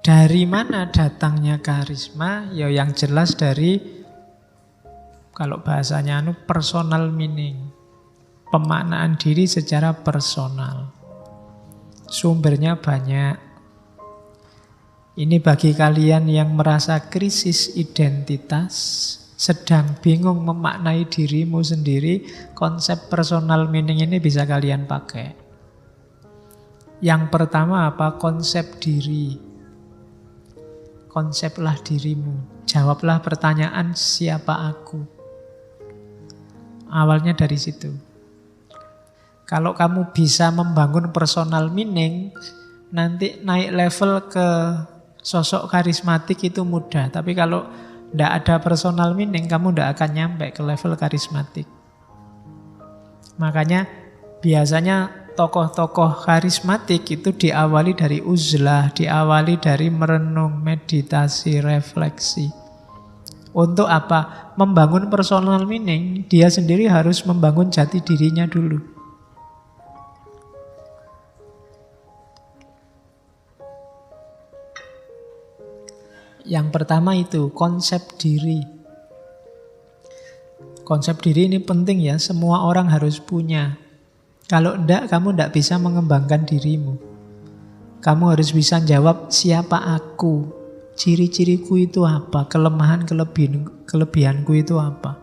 Dari mana datangnya karisma? Ya yang jelas dari, kalau bahasanya personal meaning. Pemaknaan diri secara personal. Sumbernya banyak. Ini bagi kalian yang merasa krisis identitas, sedang bingung memaknai dirimu sendiri, konsep personal meaning ini bisa kalian pakai. Yang pertama apa? Konsep diri. Konseplah dirimu. Jawablah pertanyaan, siapa aku? Awalnya dari situ. Kalau kamu bisa membangun personal meaning, nanti naik level ke sosok karismatik itu mudah. Tapi kalau tidak ada personal meaning, kamu tidak akan nyampe ke level karismatik. Makanya biasanya tokoh-tokoh karismatik itu diawali dari uzlah, diawali dari merenung, meditasi, refleksi. Untuk apa? Membangun personal meaning, dia sendiri harus membangun jati dirinya dulu. Yang pertama itu konsep diri. Konsep diri ini penting ya, semua orang harus punya. Kalau enggak, kamu enggak bisa mengembangkan dirimu. Kamu harus bisa jawab, siapa aku? Ciri-ciriku itu apa? Kelebihanku itu apa?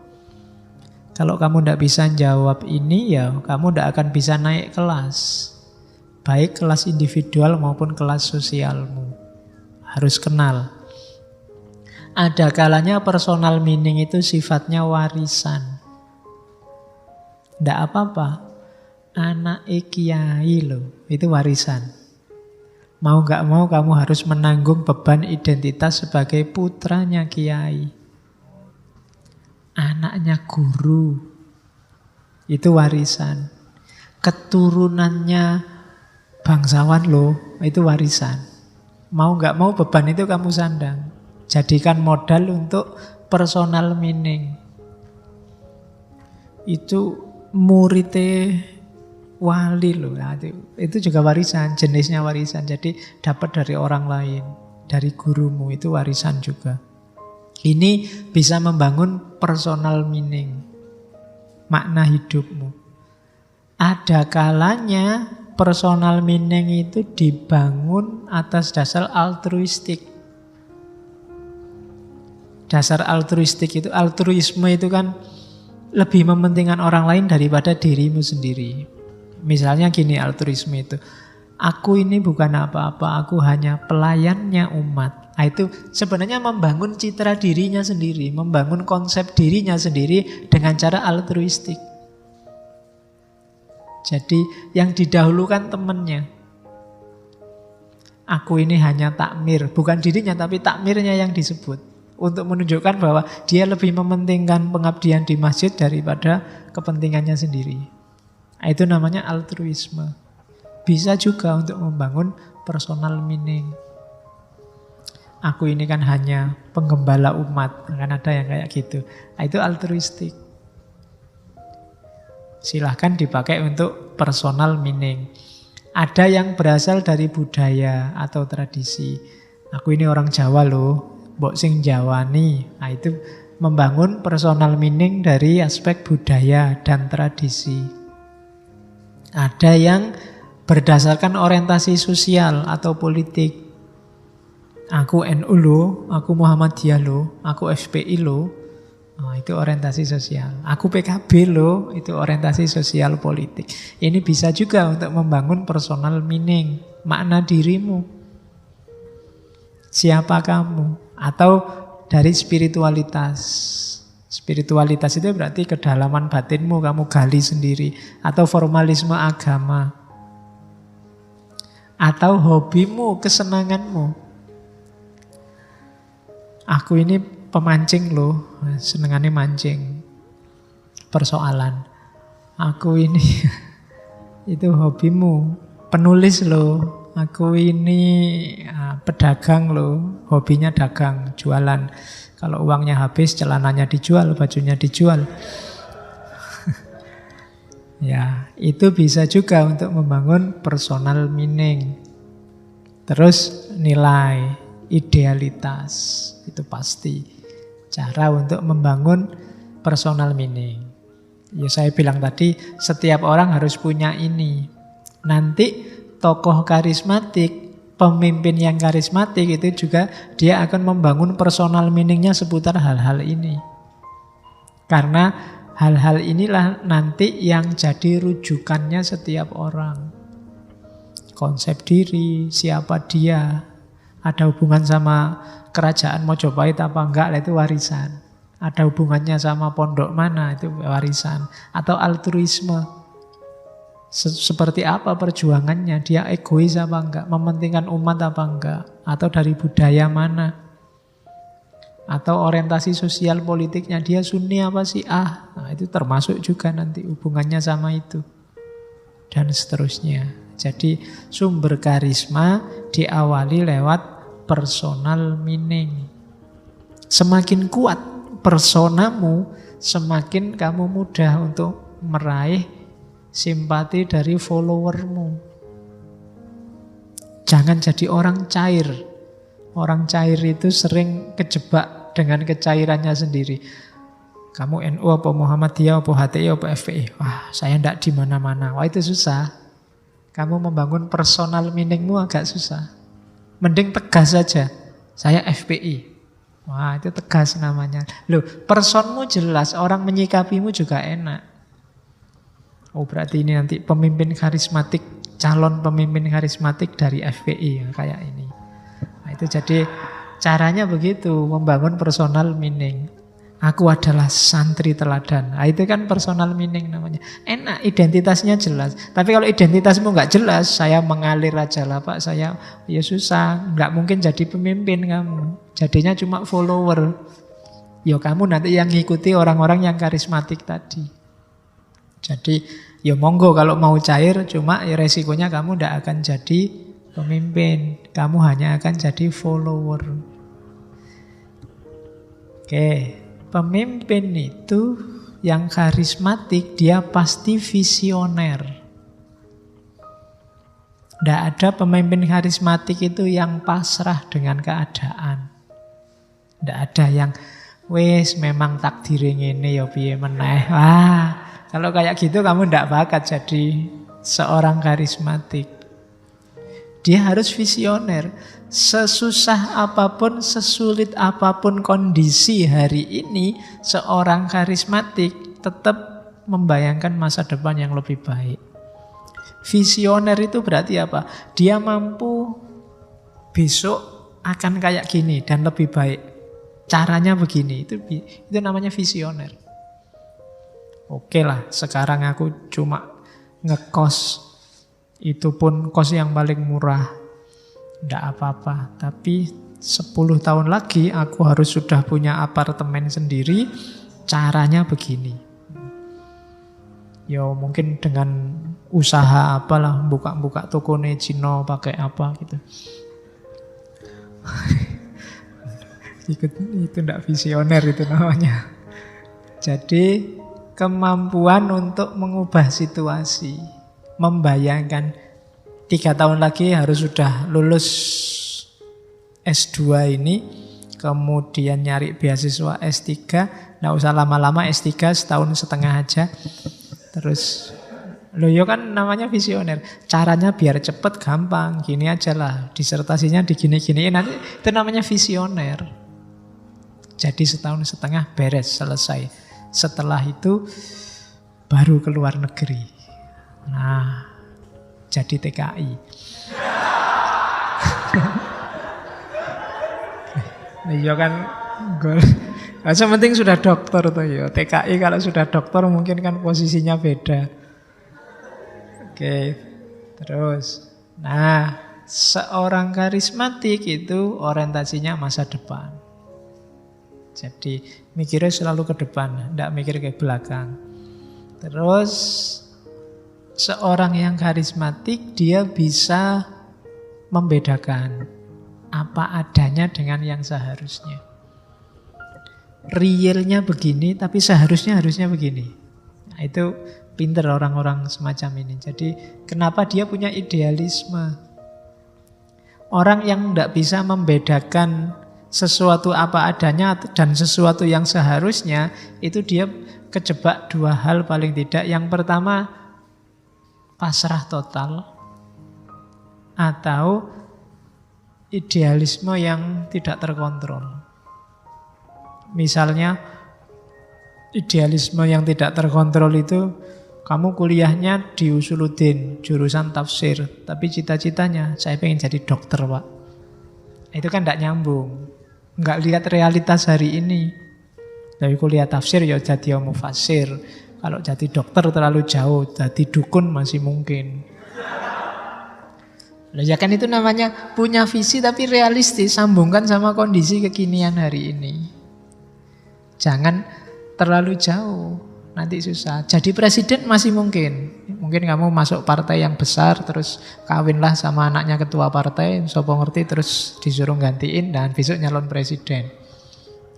Kalau kamu enggak bisa jawab ini, ya kamu enggak akan bisa naik kelas. Baik kelas individual maupun kelas sosialmu. Harus kenal. Ada kalanya personal meaning itu sifatnya warisan. Enggak apa-apa. Anak kiai loh, itu warisan. Mau gak mau kamu harus menanggung beban identitas sebagai putranya kiai. Anaknya guru, itu warisan. Keturunannya bangsawan loh, itu warisan. Mau gak mau beban itu kamu sandang. Jadikan modal untuk personal meaning. Itu muridnya wali loh, nah, itu juga warisan, jenisnya warisan. Jadi dapat dari orang lain, dari gurumu, itu warisan juga. Ini bisa membangun personal meaning, makna hidupmu. Ada kalanya personal meaning itu dibangun atas dasar altruistik. Dasar altruistik itu, altruisme itu kan lebih mementingkan orang lain daripada dirimu sendiri. Misalnya gini altruisme itu, aku ini bukan apa-apa, aku hanya pelayannya umat. Nah, itu sebenarnya membangun citra dirinya sendiri, membangun konsep dirinya sendiri dengan cara altruistik. Jadi yang didahulukan temannya. Aku ini hanya takmir, bukan dirinya tapi takmirnya yang disebut. Untuk menunjukkan bahwa dia lebih mementingkan pengabdian di masjid daripada kepentingannya sendiri. Itu namanya altruisme. Bisa juga untuk membangun personal meaning. Aku ini kan hanya penggembala umat, kan ada yang kayak gitu. Itu altruistik. Silahkan dipakai untuk personal meaning. Ada yang berasal dari budaya atau tradisi. Aku ini orang Jawa loh, mbok sing Jawani. Nah, itu membangun personal meaning dari aspek budaya dan tradisi. Ada yang berdasarkan orientasi sosial atau politik. Aku NU loh, aku Muhammadiyah loh, aku FPI loh. Oh, itu orientasi sosial. Aku PKB loh, itu orientasi sosial politik. Ini bisa juga untuk membangun personal meaning, makna dirimu. Siapa kamu? Atau dari spiritualitas. Spiritualitas itu berarti kedalaman batinmu kamu gali sendiri. Atau formalisme agama. Atau hobimu, kesenanganmu. Aku ini pemancing loh, senengannya mancing. Persoalan. Aku ini, itu hobimu. Penulis loh, aku ini pedagang loh, hobinya dagang, jualan. Kalau uangnya habis, celananya dijual, bajunya dijual. Ya, itu bisa juga untuk membangun personal meaning. Terus nilai. idealitas. Itu pasti cara untuk membangun personal meaning. Ya saya bilang tadi, setiap orang harus punya ini. Nanti tokoh karismatik, pemimpin yang karismatik itu juga dia akan membangun personal meaningnya seputar hal-hal ini. Karena hal-hal inilah nanti yang jadi rujukannya setiap orang. Konsep diri, siapa dia, ada hubungan sama kerajaan Mojopahit apa enggak, itu warisan. Ada hubungannya sama pondok mana, itu warisan. Atau altruisme, seperti apa perjuangannya, dia egois apa enggak, mementingkan umat apa enggak, atau dari budaya mana, atau orientasi sosial politiknya dia Sunni apa Syiah. Nah, itu termasuk juga nanti hubungannya sama itu. Dan seterusnya. Jadi sumber karisma diawali lewat personal meaning. Semakin kuat personamu, semakin kamu mudah untuk meraih simpati dari followermu. Jangan jadi orang cair. Orang cair itu sering kejebak dengan kecairannya sendiri. Kamu NU apa Muhammadiyah apa HTI apa FPI? Wah, saya enggak di mana-mana. Wah, itu susah. Kamu membangun personal meaningmu agak susah. Mending tegas saja. Saya FPI. Wah, itu tegas namanya. Loh, personmu jelas, orang menyikapimu juga enak. Oh, berarti ini nanti pemimpin karismatik, calon pemimpin karismatik dari FPI kayak ini. Nah, itu jadi caranya begitu, membangun personal meaning. Aku adalah santri teladan. Nah, itu kan personal meaning namanya. Enak, identitasnya jelas. Tapi kalau identitasmu nggak jelas, saya mengalir aja lah Pak, saya ya susah. Nggak mungkin jadi pemimpin kamu. Jadinya cuma follower. Ya kamu nanti yang ngikuti orang-orang yang karismatik tadi. Jadi ya monggo kalau mau cair, cuma ya resikonya kamu nggak akan jadi pemimpin. Kamu hanya akan jadi follower. Oke. Pemimpin itu yang karismatik, dia pasti visioner. Tidak ada pemimpin karismatik itu yang pasrah dengan keadaan. Tidak ada yang, wes memang takdir ini ya piye meneh. Wah, kalau kayak gitu kamu tidak bakat jadi seorang karismatik. Dia harus visioner. Sesusah apapun, sesulit apapun kondisi hari ini, seorang karismatik tetap membayangkan masa depan yang lebih baik. Visioner itu berarti apa? Dia mampu besok akan kayak gini dan lebih baik. Caranya begini, itu namanya visioner. Oke lah, sekarang aku cuma ngekos, itu pun kos yang paling murah. Tidak apa-apa, tapi 10 tahun lagi aku harus sudah punya apartemen sendiri. Caranya begini. Ya mungkin dengan usaha apalah, buka-buka toko Cino pakai apa gitu. Itu tidak visioner itu namanya. Jadi kemampuan untuk mengubah situasi, membayangkan 3 tahun lagi harus sudah lulus S2 ini, kemudian nyari beasiswa S3, nggak usah lama-lama S3 setahun setengah aja. Terus, loh ya kan namanya visioner. Caranya biar cepet gampang, gini aja lah, disertasinya digini-giniin, nanti itu namanya visioner. Jadi setahun setengah beres, selesai. Setelah itu baru ke luar negeri. Nah, jadi TKI. Iya kan, yang penting sudah dokter tuh ya. TKI kalau sudah dokter mungkin kan posisinya beda. Oke, terus. Nah, seorang karismatik itu orientasinya masa depan. Jadi mikirnya selalu ke depan, tidak mikir ke belakang. Terus seorang yang karismatik dia bisa membedakan apa adanya dengan yang seharusnya. Realnya begini tapi seharusnya begini. Nah, itu pinter orang-orang semacam ini. Jadi kenapa dia punya idealisme? Orang yang tidak bisa membedakan sesuatu apa adanya dan sesuatu yang seharusnya, itu dia kejebak dua hal paling tidak. Yang pertama, pasrah total, atau idealisme yang tidak terkontrol. Misalnya, idealisme yang tidak terkontrol itu, kamu kuliahnya di Usuluddin, jurusan tafsir, tapi cita-citanya saya pengen jadi dokter, Pak. Itu kan tidak nyambung, nggak lihat realitas hari ini. Dari kuliah tafsir ya jadi mufassir, kalau jadi dokter terlalu jauh, jadi dukun masih mungkin. Loh, ya kan itu namanya punya visi tapi realistis, sambungkan sama kondisi kekinian hari ini. Jangan terlalu jauh, nanti susah. Jadi presiden masih mungkin. Mungkin kamu masuk partai yang besar, terus kawinlah sama anaknya ketua partai, sopo ngerti, terus disuruh gantiin dan besok nyalon presiden.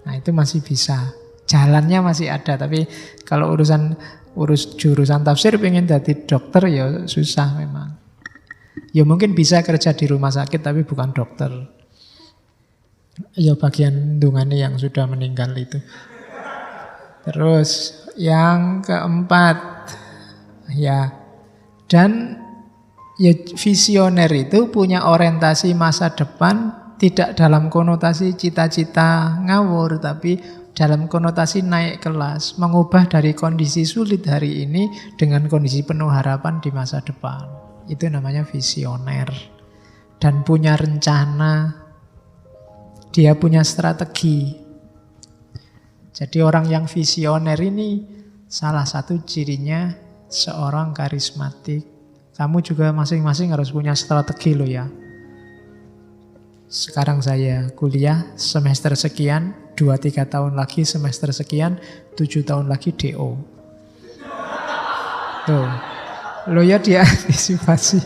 Nah itu masih bisa, jalannya masih ada. Tapi kalau urus jurusan tafsir pengen jadi dokter ya susah memang. Ya mungkin bisa kerja di rumah sakit tapi bukan dokter. Ya bagian dungane yang sudah meninggal itu. Terus yang keempat, ya, dan ya visioner itu punya orientasi masa depan tidak dalam konotasi cita-cita ngawur, tapi dalam konotasi naik kelas, mengubah dari kondisi sulit hari ini dengan kondisi penuh harapan di masa depan. Itu namanya visioner. Dan punya rencana, dia punya strategi. Jadi orang yang visioner ini salah satu cirinya seorang karismatik. Kamu juga masing-masing harus punya strategi loh ya. Sekarang saya kuliah semester sekian, 2-3 tahun lagi semester sekian, 7 tahun lagi DO. Tuh. Lo ya diantisipasi.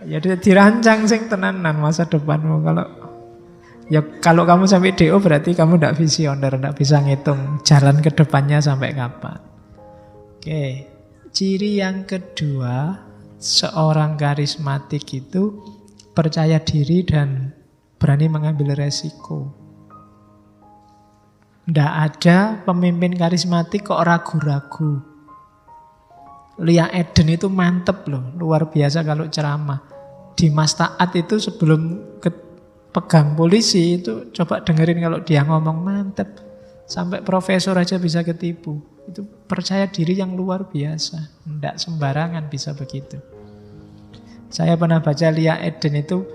Ya dirancang sing tenanan masa depanmu. Kalau kamu sampai DO berarti kamu tidak visioner, tidak bisa ngitung jalan ke depannya sampai kapan. Oke. Ciri yang kedua, seorang karismatik itu percaya diri dan berani mengambil resiko. Tidak ada pemimpin karismatik kok ragu-ragu. Lia Eden itu mantep loh, luar biasa kalau ceramah. Dimas Taat itu sebelum pegang polisi itu coba dengerin kalau dia ngomong mantep. Sampai profesor aja bisa ketipu. Itu percaya diri yang luar biasa. Tidak sembarangan bisa begitu. Saya pernah baca Lia Eden itu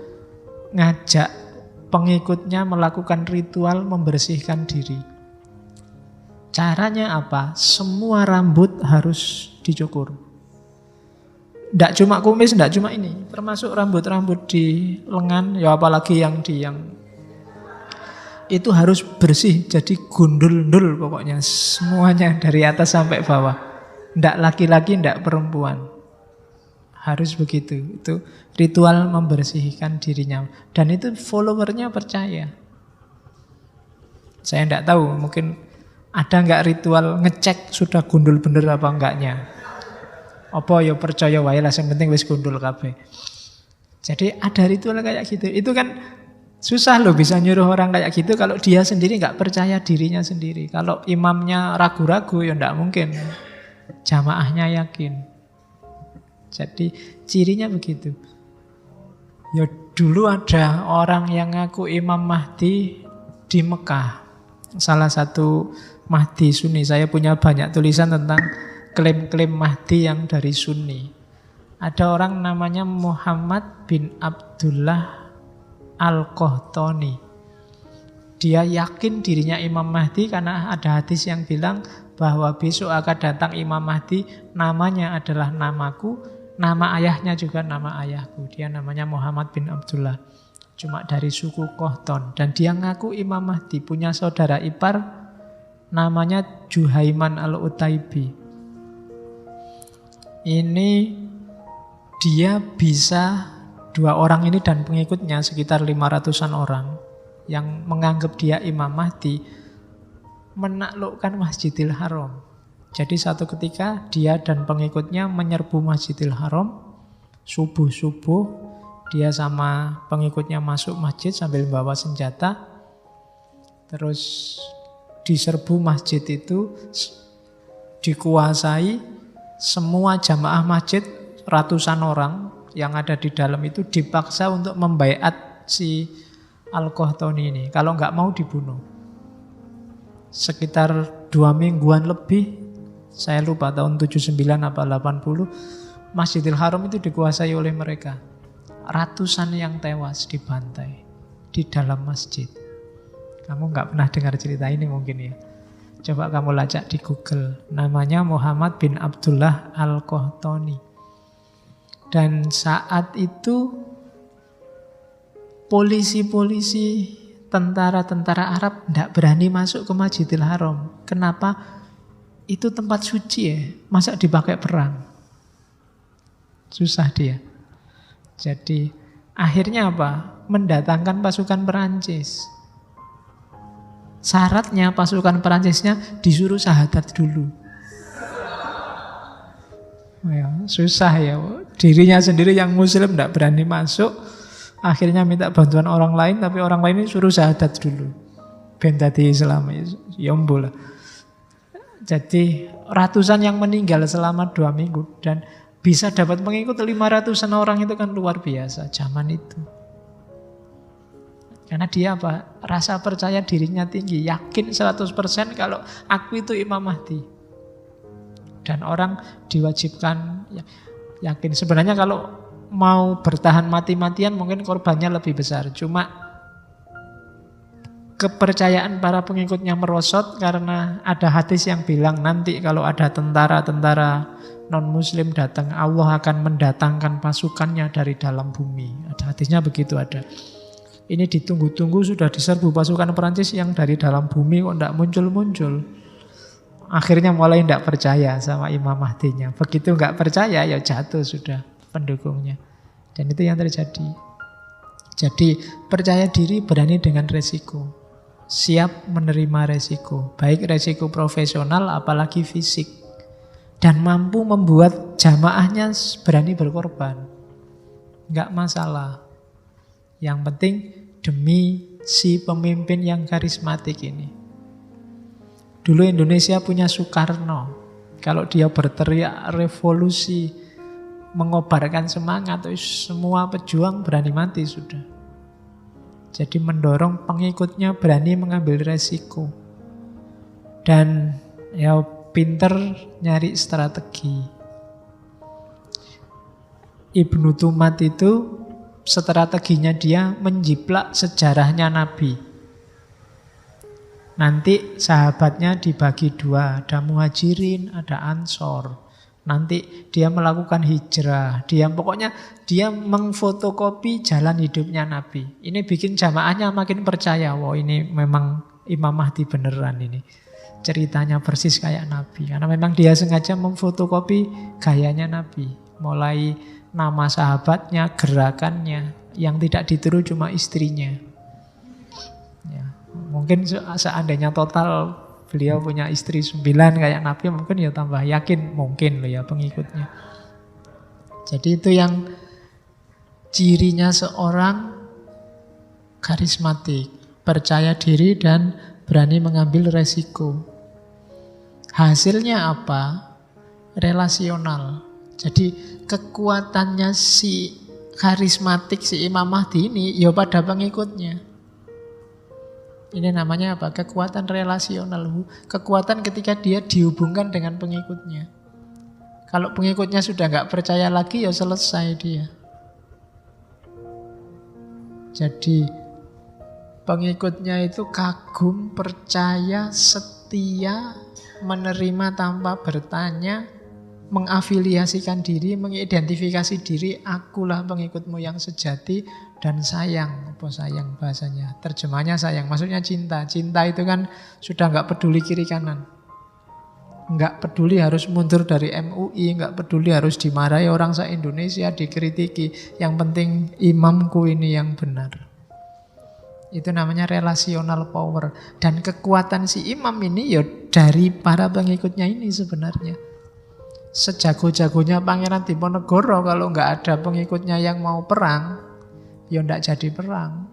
ngajak pengikutnya melakukan ritual membersihkan diri. Caranya apa? Semua rambut harus dicukur. Tidak cuma kumis, tidak cuma ini. Termasuk rambut-rambut di lengan, ya apalagi yang itu harus bersih. Jadi gundul-ndul pokoknya. Semuanya dari atas sampai bawah. Tidak laki-laki, tidak perempuan. Harus begitu. Itu ritual membersihkan dirinya. Dan itu followernya percaya. Saya tidak tahu, mungkin ada nggak ritual ngecek sudah gundul bener apa enggaknya. Apa ya percaya wae lah, yang penting wis gundul kabeh. Jadi ada ritual kayak gitu. Itu kan susah loh bisa nyuruh orang kayak gitu kalau dia sendiri nggak percaya dirinya sendiri. Kalau imamnya ragu-ragu ya nggak mungkin. Jamaahnya yakin. Jadi cirinya begitu. Ya dulu ada orang yang ngaku Imam Mahdi di Mekah. Salah satu Mahdi Sunni. Saya punya banyak tulisan tentang klaim-klaim Mahdi yang dari Sunni. Ada orang namanya Muhammad bin Abdullah Al-Qahtani. Dia yakin dirinya Imam Mahdi karena ada hadis yang bilang bahwa besok akan datang Imam Mahdi, namanya adalah namaku, nama ayahnya juga nama ayahku. Dia namanya Muhammad bin Abdullah. Cuma dari suku Qahtan. Dan dia ngaku Imam Mahdi, punya saudara ipar namanya Juhaiman al-Utaibi. Ini dia bisa, dua orang ini dan pengikutnya sekitar 500-an orang yang menganggap dia Imam Mahdi, menaklukkan Masjidil Haram. Jadi satu ketika dia dan pengikutnya menyerbu Masjidil Haram, subuh-subuh Dia sama pengikutnya masuk masjid sambil bawa senjata. Terus diserbu masjid itu, dikuasai. Semua jamaah masjid, ratusan orang yang ada di dalam itu dipaksa untuk membaiat si Al-Qahtani ini. Kalau nggak mau dibunuh. Sekitar 2 mingguan lebih, saya lupa tahun 79 apa 80, Masjidil Haram itu dikuasai oleh mereka. Ratusan yang tewas dibantai di dalam masjid. Kamu nggak pernah dengar cerita ini mungkin ya. Coba kamu lacak di Google. Namanya Muhammad bin Abdullah Al-Qahtani. Dan saat itu polisi-polisi, tentara-tentara Arab tidak berani masuk ke Masjidil Haram. Kenapa? Itu tempat suci ya, masa dipakai perang? Susah dia. Jadi akhirnya apa? Mendatangkan pasukan Perancis. Syaratnya pasukan Perancisnya disuruh syahadat dulu. Ya, susah ya. Dirinya sendiri yang muslim tidak berani masuk. Akhirnya minta bantuan orang lain, tapi orang lain ini suruh syahadat dulu. Ben dadi Islam, ya lah. Jadi ratusan yang meninggal selama 2 minggu. Dan bisa dapat pengikut 500-an orang itu kan luar biasa zaman itu. Karena dia apa? Rasa percaya dirinya tinggi. Yakin 100% kalau aku itu Imam Mahdi. Dan orang diwajibkan yakin. Sebenarnya kalau mau bertahan mati-matian mungkin korbannya lebih besar. Cuma kepercayaan para pengikutnya merosot karena ada hadis yang bilang nanti kalau ada tentara-tentara non-muslim datang, Allah akan mendatangkan pasukannya dari dalam bumi. Ada hadisnya begitu ada. Ini ditunggu-tunggu sudah diserbu pasukan Perancis yang dari dalam bumi kok tidak muncul-muncul. Akhirnya mulai tidak percaya sama Imam Mahdinya. Begitu nggak percaya ya jatuh sudah pendukungnya. Dan itu yang terjadi. Jadi percaya diri, berani dengan resiko. Siap menerima resiko. Baik resiko profesional apalagi fisik. Dan mampu membuat jamaahnya berani berkorban. Nggak masalah. Yang penting demi si pemimpin yang karismatik ini. Dulu Indonesia punya Soekarno. Kalau dia berteriak revolusi, mengobarkan semangat, semua pejuang berani mati sudah. Jadi mendorong pengikutnya berani mengambil resiko. Dan ya pinter nyari strategi. Ibnu Tumat itu strateginya dia menjiplak sejarahnya Nabi. Nanti sahabatnya dibagi 2, ada Muhajirin, ada Ansor. Nanti dia melakukan hijrah. Pokoknya dia mengfotokopi jalan hidupnya Nabi. Ini bikin jamaahnya makin percaya, wah ini memang Imam Mahdi beneran ini. Ceritanya persis kayak Nabi. Karena memang dia sengaja memfotokopi gayanya Nabi. Mulai nama sahabatnya, gerakannya. Yang tidak ditiru cuma istrinya. Ya, mungkin seandainya total beliau punya istri 9 kayak Nabi, mungkin ya tambah yakin mungkin loh ya pengikutnya. Jadi itu yang cirinya seorang karismatik, percaya diri dan berani mengambil resiko. Hasilnya apa? Relasional. Jadi kekuatannya si karismatik, si Imam Mahdi ini ya pada pengikutnya. Ini namanya apa? Kekuatan relasional. Kekuatan ketika dia dihubungkan dengan pengikutnya. Kalau pengikutnya sudah nggak percaya lagi, ya selesai dia. Jadi pengikutnya itu kagum, percaya, setia, menerima tanpa bertanya, mengafiliasikan diri, mengidentifikasi diri, akulah pengikutmu yang sejati dan sayang. Apa sayang bahasanya? Terjemahnya sayang, maksudnya cinta. Cinta itu kan sudah nggak peduli kiri kanan. Nggak peduli harus mundur dari MUI, nggak peduli harus dimarahi orang se-Indonesia, dikritiki. Yang penting imamku ini yang benar. Itu namanya relational power. Dan kekuatan si imam ini ya dari para pengikutnya ini sebenarnya. Sejago-jagonya Pangeran Diponegoro kalau nggak ada pengikutnya yang mau perang, ya ndak jadi perang.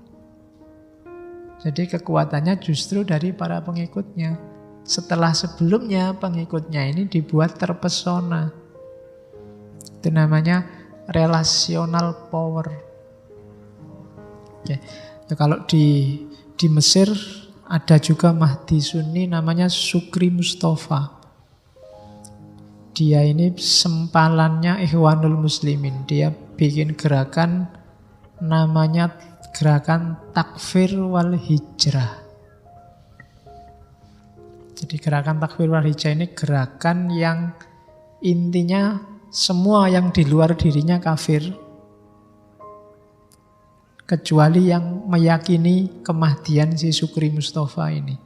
Jadi kekuatannya justru dari para pengikutnya. Setelah sebelumnya pengikutnya ini dibuat terpesona. Itu namanya relational power. Oke. Ya, kalau di Mesir ada juga Mahdi Sunni namanya Sukri Mustafa. Dia ini sempalannya Ikhwanul Muslimin. Dia bikin gerakan namanya gerakan takfir wal hijrah. Jadi gerakan takfir wal hijrah ini gerakan yang intinya semua yang di luar dirinya kafir, kecuali yang meyakini kemahdian si Sukri Mustafa ini.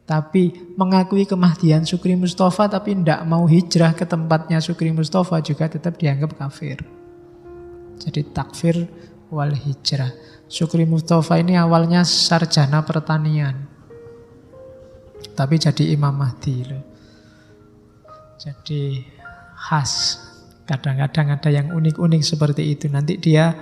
Tapi mengakui kemahdian Sukri Mustafa tapi tidak mau hijrah ke tempatnya Sukri Mustafa juga tetap dianggap kafir. Jadi takfir wal hijrah. Sukri Mustafa ini awalnya sarjana pertanian, tapi jadi Imam Mahdi loh. Jadi khas. Kadang-kadang ada yang unik-unik seperti itu. Nanti dia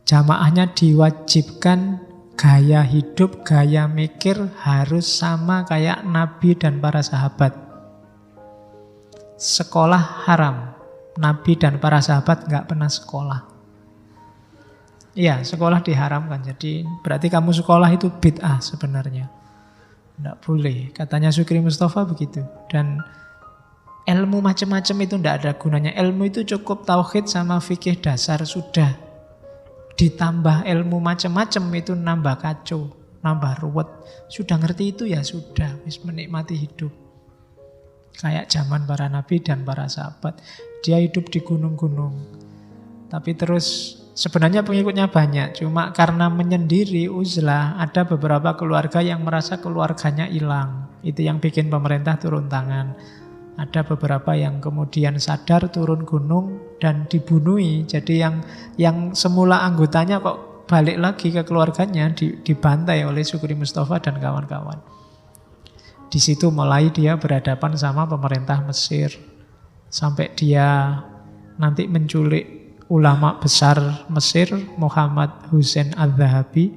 jamaahnya diwajibkan gaya hidup, gaya mikir harus sama kayak Nabi dan para sahabat. Sekolah haram. Nabi dan para sahabat nggak pernah sekolah. Iya, sekolah diharamkan. Jadi berarti kamu sekolah itu bid'ah sebenarnya. Tidak boleh. Katanya Sukri Mustafa begitu. Dan ilmu macam-macam itu tidak ada gunanya. Ilmu itu cukup tauhid sama fikih dasar sudah. Ditambah ilmu macam-macam itu nambah kacau, nambah ruwet. Sudah ngerti itu ya sudah, wis menikmati hidup. Kayak zaman para nabi dan para sahabat. Dia hidup di gunung-gunung. Tapi terus sebenarnya pengikutnya banyak, cuma karena menyendiri uzlah, ada beberapa keluarga yang merasa keluarganya hilang. Itu yang bikin pemerintah turun tangan. Ada beberapa yang kemudian sadar turun gunung dan dibunuhi. Jadi yang semula anggotanya kok balik lagi ke keluarganya, dibantai oleh Sukri Mustafa dan kawan-kawan. Di situ mulai dia berhadapan sama pemerintah Mesir. Sampai dia nanti menculik ulama besar Mesir, Muhammad Hussein Al-Zahabi,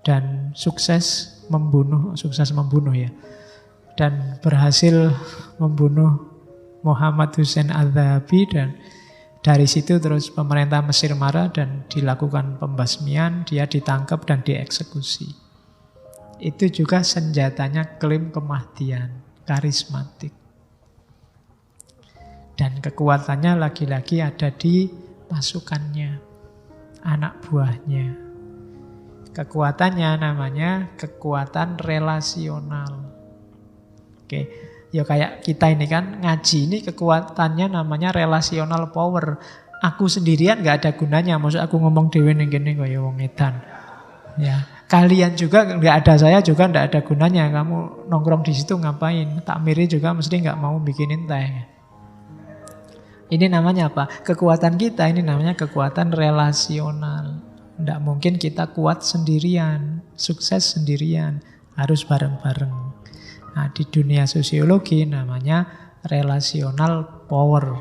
dan sukses membunuh ya. Dan berhasil membunuh Muhammad Hussein Al-Zahabi, dan dari situ terus pemerintah Mesir marah dan dilakukan pembasmian, dia ditangkap dan dieksekusi. Itu juga senjatanya klaim kemahdian, karismatik. Dan kekuatannya lagi-lagi ada di pasukannya, anak buahnya. Kekuatannya namanya kekuatan relasional. Oke, ya kayak kita ini kan ngaji ini kekuatannya namanya relational power. Aku sendirian nggak ada gunanya. Maksud aku ngomong dhewe ning kene kaya wong edan. Ya, kalian juga nggak ada saya juga nggak ada gunanya. Kamu nongkrong di situ ngapain? Takmiri juga mesti nggak mau bikinin teh. Ini namanya apa? Kekuatan kita ini namanya kekuatan relasional. Tidak mungkin kita kuat sendirian, sukses sendirian, harus bareng-bareng. Nah, di dunia sosiologi namanya relational power.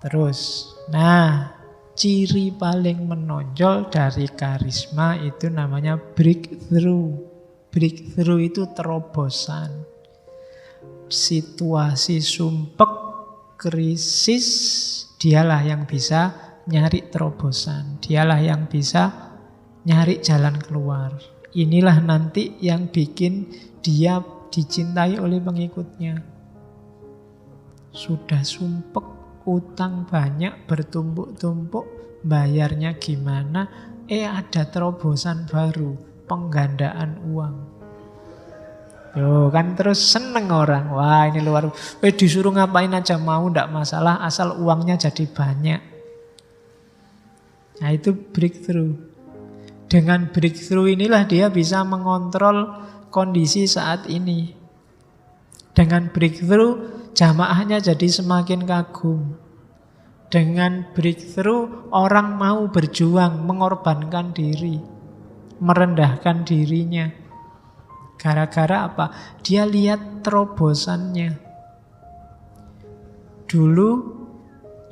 Terus, nah, ciri paling menonjol dari karisma itu namanya breakthrough. Breakthrough itu terobosan. Situasi sumpek, krisis, dialah yang bisa nyari terobosan. Dialah yang bisa nyari jalan keluar. Inilah nanti yang bikin dia dicintai oleh pengikutnya. Sudah sumpek, utang banyak, bertumpuk-tumpuk, bayarnya gimana? Ada terobosan baru, penggandaan uang. Yo, kan terus seneng orang. Wah, ini luar. Disuruh ngapain aja mau, ndak masalah asal uangnya jadi banyak. Nah, itu breakthrough. Dengan breakthrough inilah dia bisa mengontrol kondisi saat ini. Dengan breakthrough jamaahnya jadi semakin kagum. Dengan breakthrough orang mau berjuang, mengorbankan diri, merendahkan dirinya. Gara-gara apa? Dia lihat terobosannya. Dulu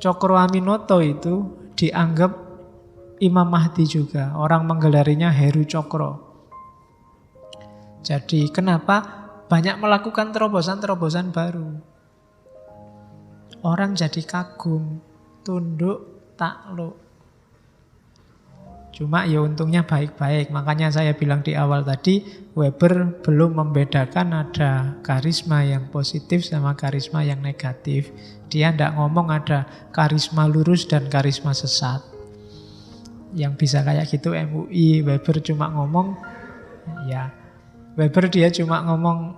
Cokroaminoto itu dianggap Imam Mahdi juga. Orang menggelarinya Heru Cokro. Jadi kenapa banyak melakukan terobosan-terobosan baru? Orang jadi kagum, tunduk, takluk. Cuma ya untungnya baik-baik. Makanya saya bilang di awal tadi, Weber belum membedakan ada karisma yang positif sama karisma yang negatif. Dia tidak ngomong ada karisma lurus dan karisma sesat. Yang bisa kayak gitu MUI. Weber cuma ngomong, ya Weber dia cuma ngomong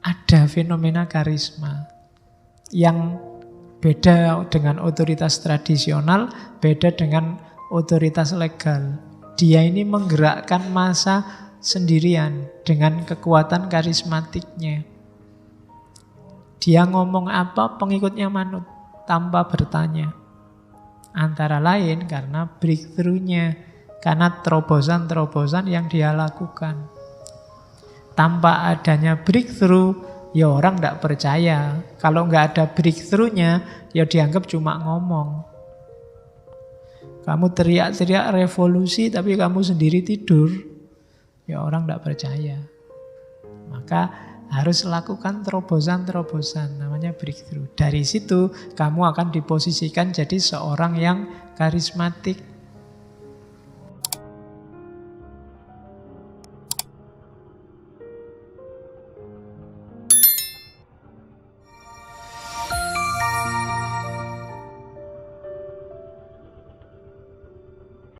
ada fenomena karisma yang beda dengan otoritas tradisional, beda dengan otoritas legal. Dia ini menggerakkan massa sendirian dengan kekuatan karismatiknya. Dia ngomong apa, pengikutnya manut tanpa bertanya. Antara lain karena breakthrough-nya, karena terobosan-terobosan yang dia lakukan. Tanpa adanya breakthrough, ya orang tidak percaya. Kalau nggak ada breakthrough-nya, ya dianggap cuma ngomong. Kamu teriak-teriak revolusi, tapi kamu sendiri tidur, ya orang tidak percaya. Maka harus lakukan terobosan-terobosan, namanya breakthrough. Dari situ kamu akan diposisikan jadi seorang yang karismatik.